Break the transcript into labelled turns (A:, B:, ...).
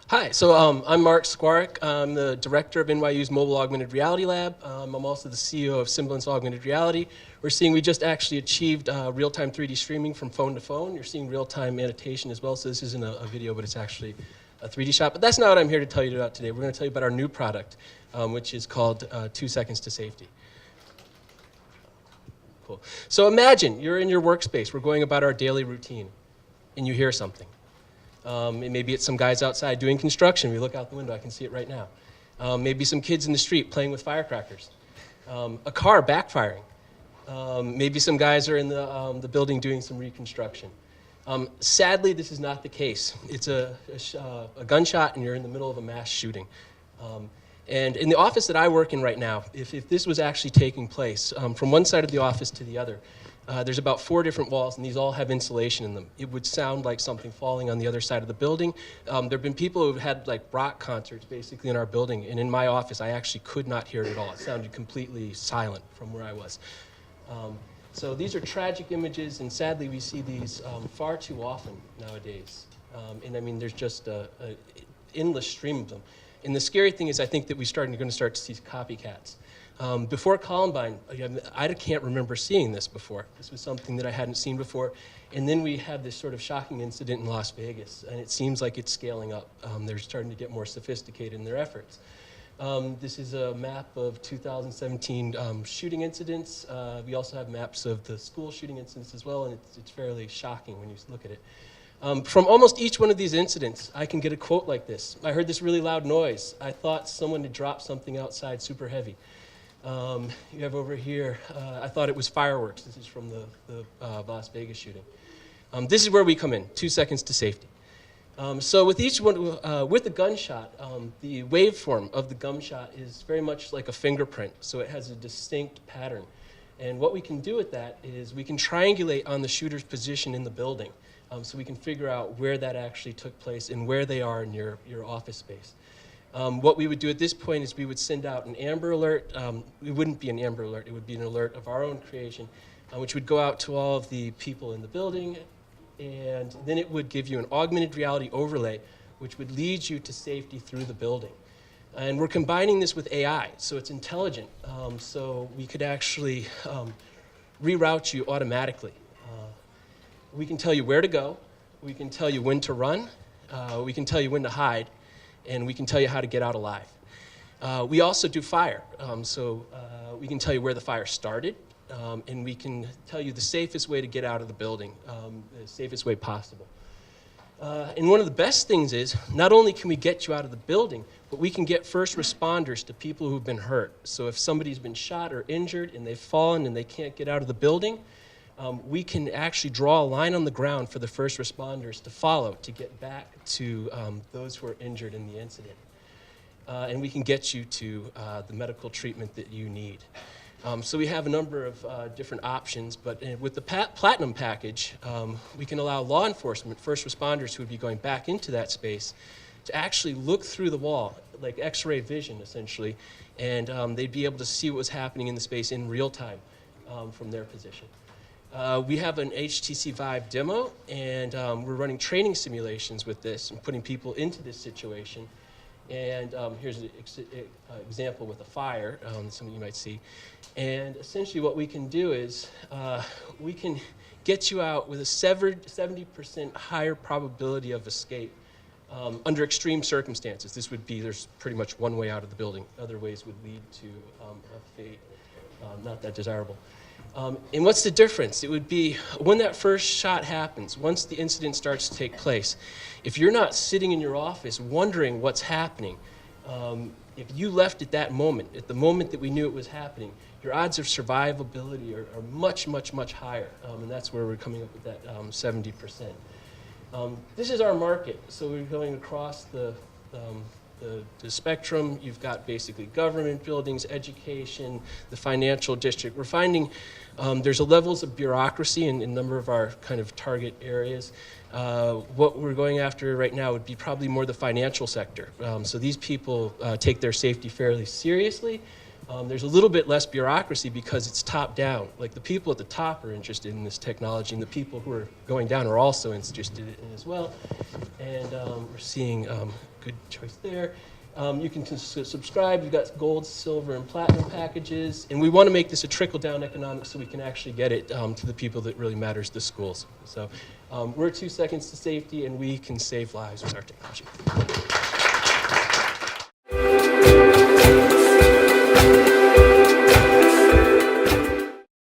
A: Hi, so I'm Mark Skwarek. I'm the director of NYU's Mobile Augmented Reality Lab. I'm also the CEO of Semblance Augmented Reality. We're seeing we just actually achieved real-time 3D streaming from phone to phone. You're seeing real-time annotation as well, so this isn't a video, but it's actually a 3D shot. But that's not what I'm here to tell you about today. We're going to tell you about our new product, which is called 2 Seconds to Safety. Cool. So imagine you're in your workspace. We're going about our daily routine, and you hear something. Maybe it's some guys outside doing construction. We look out the window, I can see it right now. Maybe some kids in the street playing with firecrackers. A car backfiring. Maybe some guys are in the building doing some reconstruction. Sadly, this is not the case. It's a gunshot and you're in the middle of a mass shooting. And in the office that I work in right now, if this was actually taking place, from one side of the office to the other, there's about 4 different walls, and these all have insulation in them. It would sound like something falling on the other side of the building. There have been people who've had like rock concerts basically in our building, and in my office, I actually could not hear it at all. It sounded completely silent from where I was. So these are tragic images, and sadly, we see these far too often nowadays. And I mean, there's just an endless stream of them. And the scary thing is, I think that we're going to start to see copycats. Before Columbine, I can't remember seeing this before. This was something that I hadn't seen before. And then we had this sort of shocking incident in Las Vegas, and it seems like it's scaling up. They're starting to get more sophisticated in their efforts. This is a map of 2017 shooting incidents. We also have maps of the school shooting incidents as well, and it's fairly shocking when you look at it. From almost each one of these incidents, I can get a quote like this. I heard this really loud noise. I thought someone had dropped something outside super heavy. You have over here, I thought it was fireworks. This is from the Las Vegas shooting. This is where we come in, 2 seconds to safety. So with each one, with the gunshot, the waveform of the gunshot is very much like a fingerprint, so it has a distinct pattern. And what we can do with that is we can triangulate on the shooter's position in the building, so we can figure out where that actually took place and where they are in your office space. What we would do at this point is we would send out an Amber Alert. It wouldn't be an Amber Alert, it would be an alert of our own creation, which would go out to all of the people in the building, and then it would give you an augmented reality overlay, which would lead you to safety through the building. And we're combining this with AI, so it's intelligent, so we could actually reroute you automatically. We can tell you where to go, we can tell you when to run, we can tell you when to hide, and we can tell you how to get out alive. We also do fire, so we can tell you where the fire started, and we can tell you the safest way to get out of the building, the safest way possible. And one of the best things is, not only can we get you out of the building, but we can get first responders to people who've been hurt. So if somebody's been shot or injured and they've fallen and they can't get out of the building, we can actually draw a line on the ground for the first responders to follow to get back to those who are injured in the incident. And we can get you to the medical treatment that you need. So we have a number of different options, but with the Platinum package, we can allow law enforcement, first responders who would be going back into that space, to actually look through the wall, like X-ray vision essentially, and they'd be able to see what was happening in the space in real time from their position. We have an HTC Vive demo, and we're running training simulations with this and putting people into this situation. And here's an example with a fire, something you might see. And essentially what we can do is we can get you out with a 70% higher probability of escape under extreme circumstances. This would be, there's pretty much one way out of the building. Other ways would lead to a fate not that desirable. And what's the difference? It would be when that first shot happens, once the incident starts to take place, if you're not sitting in your office wondering what's happening, if you left at that moment, at the moment that we knew it was happening, your odds of survivability are much, much, much higher. And that's where we're coming up with that 70%. This is our market. So we're going across the spectrum. You've got basically government buildings, education, the financial district. We're finding there's levels of bureaucracy in a number of our kind of target areas. What we're going after right now would be probably more the financial sector. So these people take their safety fairly seriously. There's a little bit less bureaucracy because it's top down. Like the people at the top are interested in this technology, and the people who are going down are also interested in it as well. And we're seeing good choice there. You can subscribe. We've got gold, silver, and platinum packages. And we want to make this a trickle-down economics so we can actually get it to the people that really matters, the schools. So we're 2 seconds to safety, and we can save lives with our technology.